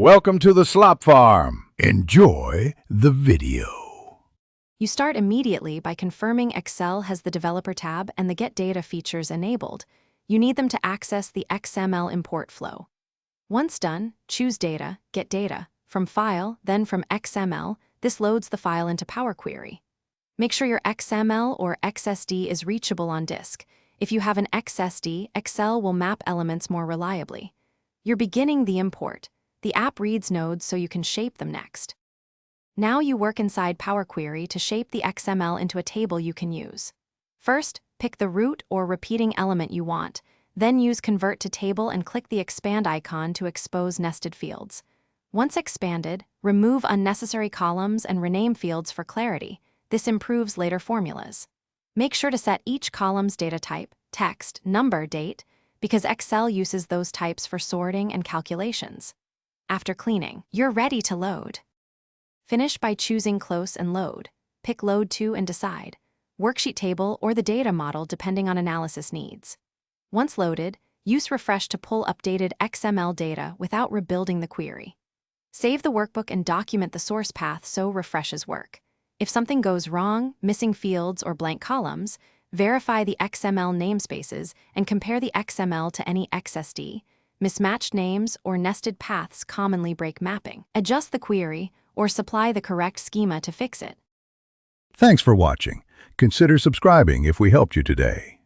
Welcome to the Slop Farm. Enjoy the video. You start immediately by confirming Excel has the Developer tab and the Get Data features enabled. You need them to access the XML import flow. Once done, choose Data, Get Data, from File, then from XML. This loads the file into Power Query. Make sure your XML or XSD is reachable on disk. If you have an XSD, Excel will map elements more reliably. You're beginning the import. The app reads nodes so you can shape them next. Now you work inside Power Query to shape the XML into a table you can use. First, pick the root or repeating element you want, then use Convert to Table and click the Expand icon to expose nested fields. Once expanded, remove unnecessary columns and rename fields for clarity. This improves later formulas. Make sure to set each column's data type, text, number, date, because Excel uses those types for sorting and calculations. After cleaning, you're ready to load. Finish by choosing Close and Load. Pick Load to and decide. Worksheet table or the data model depending on analysis needs. Once loaded, use Refresh to pull updated XML data without rebuilding the query. Save the workbook and document the source path so Refreshes work. If something goes wrong, missing fields or blank columns, verify the XML namespaces and compare the XML to any XSD. Mismatched names or nested paths commonly break mapping. Adjust the query or supply the correct schema to fix it. Thanks for watching. Consider subscribing if we helped you today.